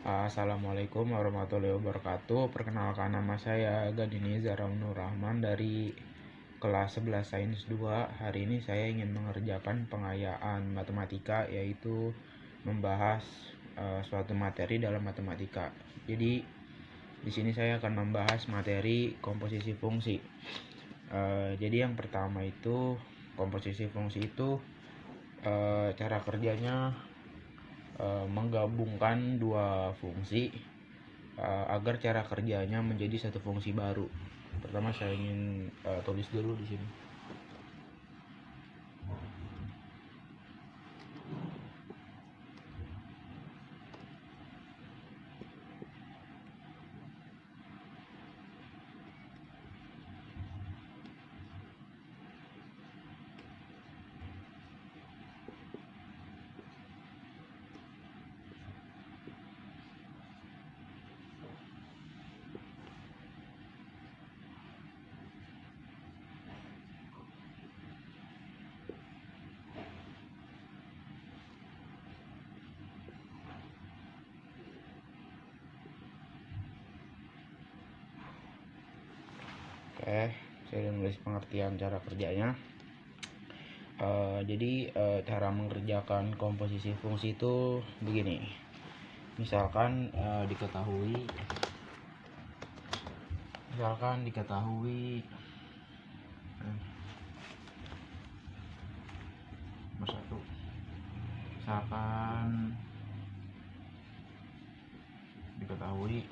Assalamualaikum warahmatullahi wabarakatuh. Perkenalkan, nama saya Gadini Zaraunur Rahman dari kelas 11 Sains 2. Hari ini saya ingin mengerjakan pengayaan matematika, yaitu membahas suatu materi dalam matematika. Jadi di sini saya akan membahas materi komposisi fungsi. Jadi yang pertama itu, komposisi fungsi itu cara kerjanya menggabungkan dua fungsi agar cara kerjanya menjadi satu fungsi baru. Pertama saya ingin tulis dulu di sini. Oke, saya nulis pengertian cara kerjanya. Jadi cara mengerjakan komposisi fungsi itu begini. Misalkan diketahui nomor satu. Misalkan diketahui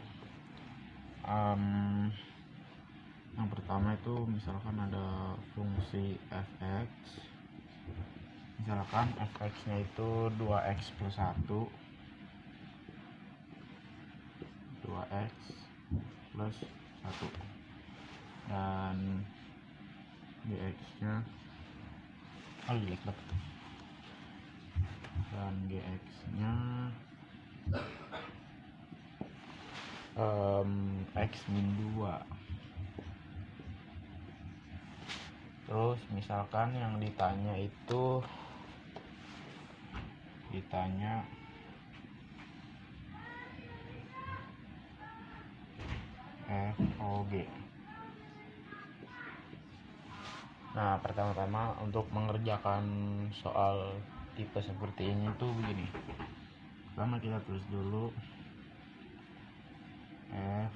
yang pertama itu misalkan ada fungsi fx. Misalkan fx-nya itu 2x plus 1, 2x plus 1, dan gx-nya dan gx-nya x min 2. Terus misalkan yang ditanya itu FOG. Nah, pertama-tama untuk mengerjakan soal tipe seperti ini tuh begini. Pertama kita tulis dulu F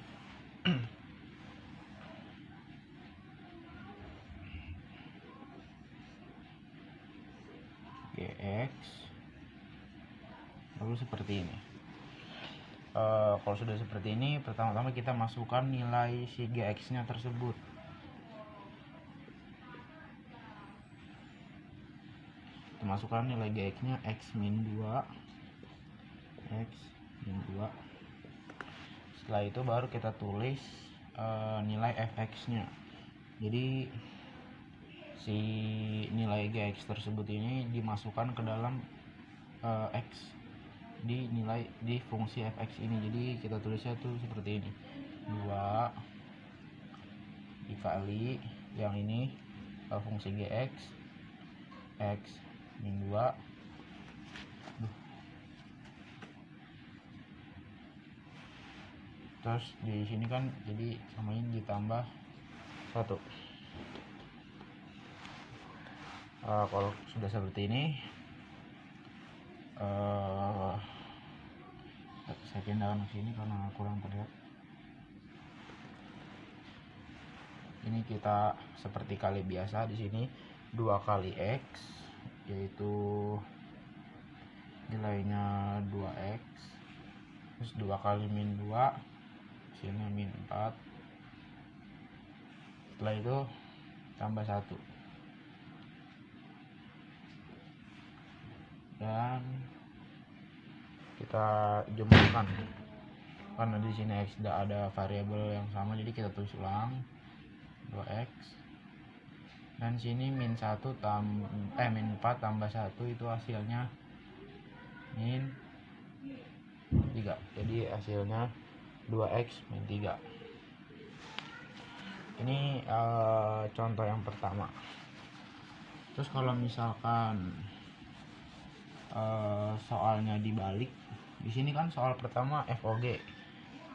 Gx, lalu seperti ini. Kalau sudah seperti ini, pertama-tama kita masukkan nilai si Gx nya tersebut. Kita masukkan nilai Gx nya x min 2. Setelah itu baru kita tulis nilai fx nya. Jadi si nilai Gx tersebut ini dimasukkan ke dalam x di fungsi fx ini. Jadi kita tulisnya tuh seperti ini, 2 dikali yang ini fungsi Gx x min 2 terus di sini kan jadi sama ini ditambah 1. Kalau sudah seperti ini, saya pindahkan ke sini karena kurang terlihat. Ini kita seperti kali biasa, di sini 2 kali x, yaitu nilainya 2x, terus 2 kali min 2, sini min 4. Setelah itu tambah 1, dan kita jumlahkan karena di sini x tidak ada variabel yang sama, jadi kita tulis ulang 2x, dan sini min 4 tambah 1 itu hasilnya min 3. Jadi hasilnya 2x min 3. Ini contoh yang pertama. Terus kalau misalkan soalnya dibalik, Di sini kan soal pertama FOG.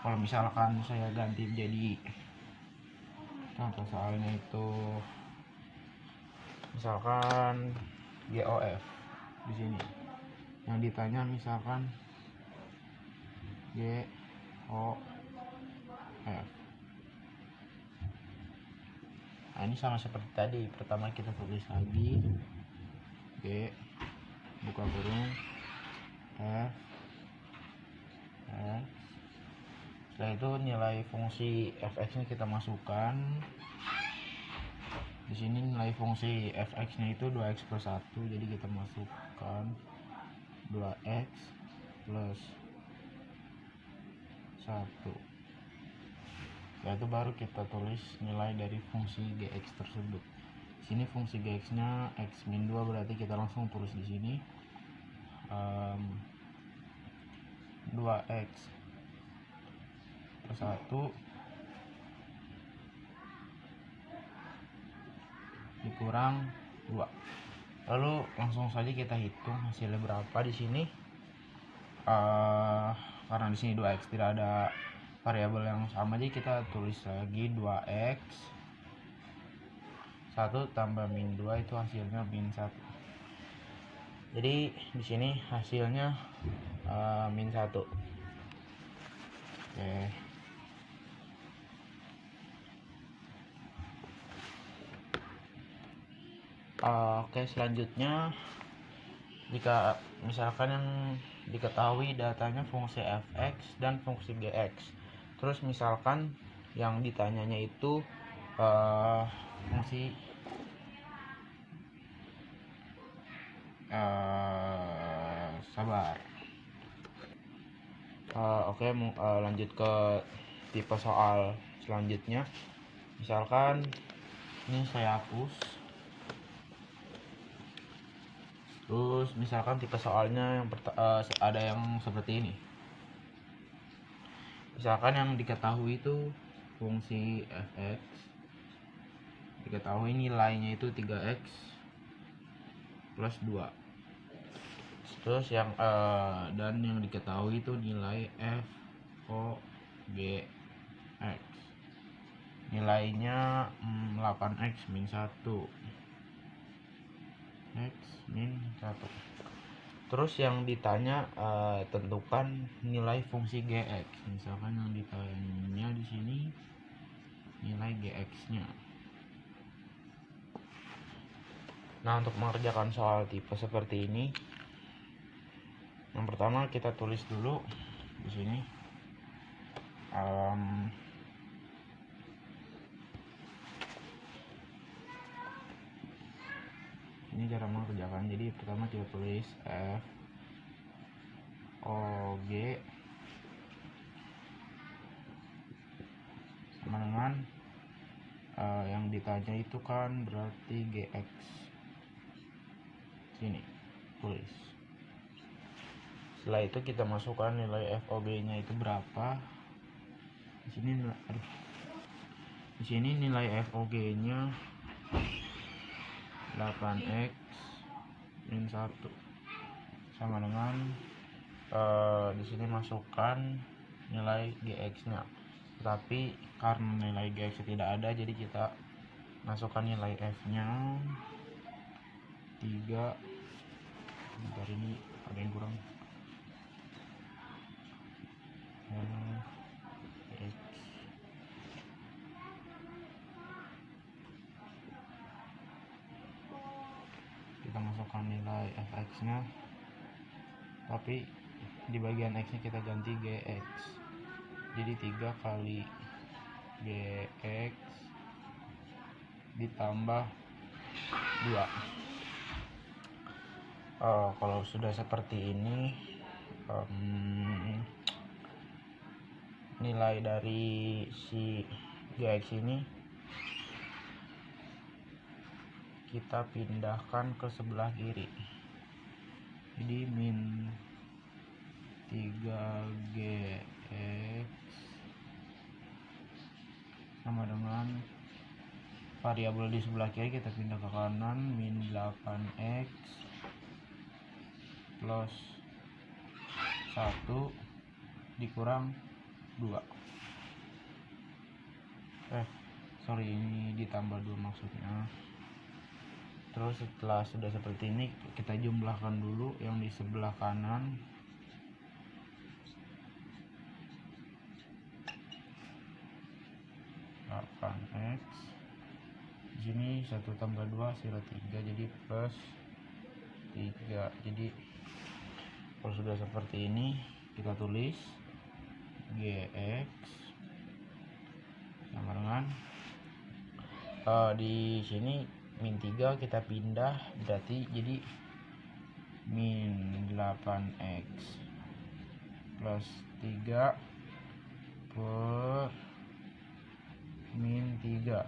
Kalau misalkan saya ganti jadi contoh soalnya itu misalkan GOF di sini. Yang ditanya misalkan GOF. Nah, ini sama seperti tadi. Pertama kita tulis lagi G buka kurung F. Setelah itu nilai fungsi fx-nya kita masukkan. Di sini nilai fungsi fx-nya itu 2x plus 1, jadi kita masukkan 2x plus 1. Setelah itu baru kita tulis nilai dari fungsi gx tersebut. Di sini fungsi gx-nya x min 2, berarti kita langsung tulis di sini 2x plus 1 dikurang 2. Lalu langsung saja kita hitung hasilnya berapa di sini. Karena di sini 2x tidak ada variabel yang sama, jadi kita tulis lagi 2x 1 tambah min 2 itu hasilnya min 1. Jadi di sini hasilnya min 1. Oke, selanjutnya jika misalkan yang diketahui datanya fungsi fx dan fungsi gx, terus misalkan yang ditanyanya itu fungsi sabar. Oke, lanjut ke tipe soal selanjutnya. Misalkan ini saya hapus. Terus misalkan tipe soalnya yang ada yang seperti ini. Misalkan yang diketahui itu fungsi fx, diketahui nilainya itu 3x plus 2. Terus yang dan yang diketahui itu nilai f o g x, nilainya 8x min 1, x min 1. Terus yang ditanya tentukan nilai fungsi gx. Misalkan yang ditanya di sini nilai gx-nya. Nah, untuk mengerjakan soal tipe seperti ini, yang pertama kita tulis dulu di sini ini cara mengerjakan. Jadi pertama kita tulis f o g sama dengan yang ditanya itu kan berarti gx. Sini tulis. Setelah itu kita masukkan nilai fog nya itu berapa. Di sini nilai fog nya 8x min 1 sama dengan di sini masukkan nilai gx-nya. Tapi karena nilai gx tidak ada, jadi kita masukkan nilai f-nya 3. Bentar, ini ada yang kurang. Kita masukkan nilai fx-nya, tapi di bagian x-nya kita ganti gx. Jadi 3 kali gx ditambah 2. Kalau sudah seperti ini, nilai dari si gx ini kita pindahkan ke sebelah kiri. Jadi min 3gx sama dengan variabel di sebelah kiri kita pindah ke kanan, min 8x plus 1 dikurang 2. Ini ditambah 2 maksudnya. Terus setelah sudah seperti ini, kita jumlahkan dulu yang di sebelah kanan. X di sini 1 tambah 2 hasil 3, jadi plus 3. Jadi kalau sudah seperti ini, kita tulis Gx sama dengan di sini min 3 kita pindah, berarti jadi min 8x plus 3 per min 3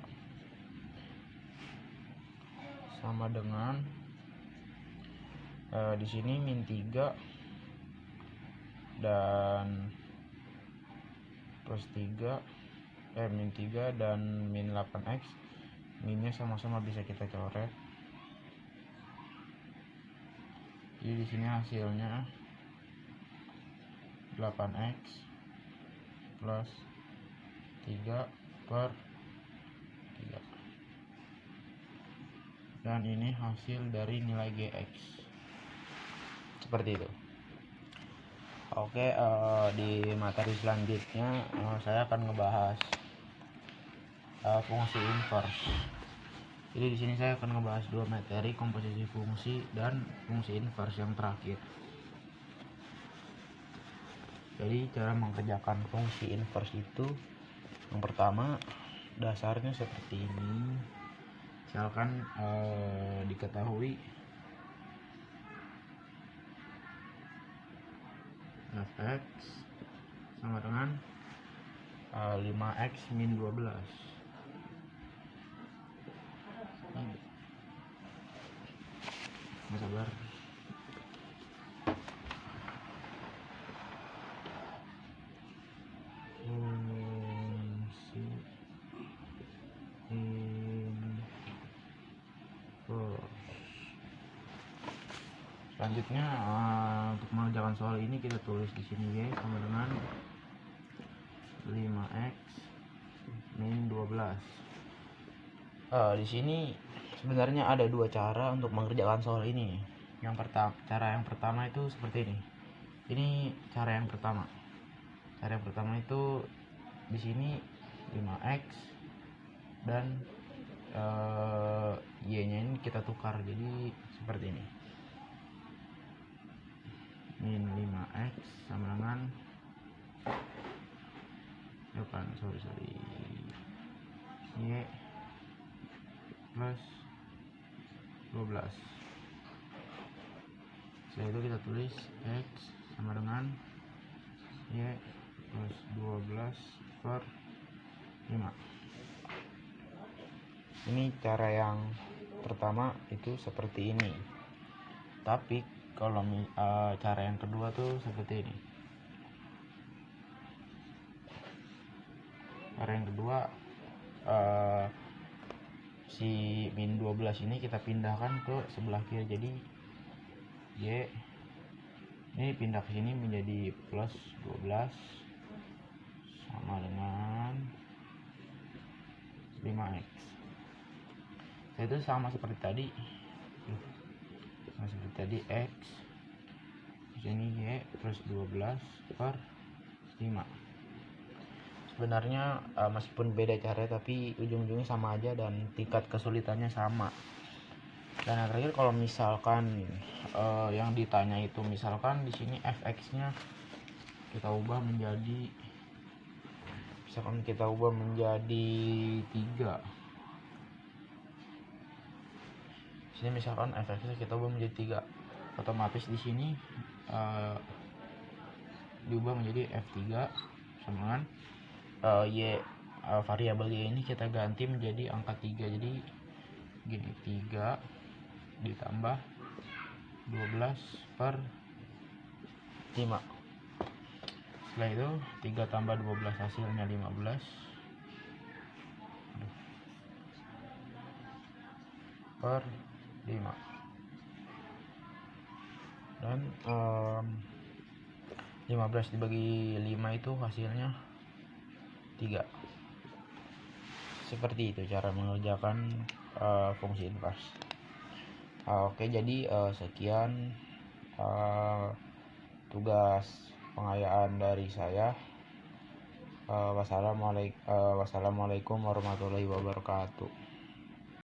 sama dengan di sini min 3 dan plus 3 min 3 dan min 8x, minnya sama-sama bisa kita coret. Jadi di sini hasilnya 8x plus 3 per 3, dan ini hasil dari nilai Gx seperti itu. Oke, di materi selanjutnya saya akan ngebahas fungsi inverse. Jadi di sini saya akan ngebahas 2 materi, komposisi fungsi dan fungsi inverse yang terakhir. Jadi cara mengerjakan fungsi inverse itu, yang pertama dasarnya seperti ini. Misalkan diketahui fx sama dengan 5x min 12. Sabar. Fungsi inverse. Selanjutnya untuk mengerjakan soal ini kita tulis di sini y sama dengan 5x min 12. Di sini sebenarnya ada 2 cara untuk mengerjakan soal ini. Cara yang pertama itu seperti ini. Ini cara yang pertama. Cara yang pertama itu di sini 5x dan y-nya ini kita tukar, jadi seperti ini. Min 5x sama dengan y plus 12. Setelah itu kita tulis x sama dengan y plus 12 per 5. Ini cara yang pertama itu seperti ini. Tapi kalau cara yang kedua tuh seperti ini. Cara yang kedua, si min 12 ini kita pindahkan ke sebelah kiri, jadi y ini pindah ke sini menjadi plus 12 sama dengan 5x. Itu sama seperti tadi, x di sini y plus 12 per 5. Sebenarnya meskipun beda cara, tapi ujung-ujungnya sama aja dan tingkat kesulitannya sama. Dan yang terakhir, kalau misalkan yang ditanya itu misalkan di sini fx-nya kita ubah menjadi, misalkan kita ubah menjadi 3. Di sini misalkan fx-nya kita ubah menjadi 3, otomatis di sini diubah menjadi f3 sama dengan variabel y ini kita ganti menjadi angka 3. Jadi gini, 3 ditambah 12 per 5. Setelah itu 3 tambah 12 hasilnya 15 per 5. Dan 15 dibagi 5 itu hasilnya 3. Seperti itu cara mengerjakan fungsi invers. Oke, jadi sekian tugas pengayaan dari saya. Wassalamualaikum warahmatullahi wabarakatuh.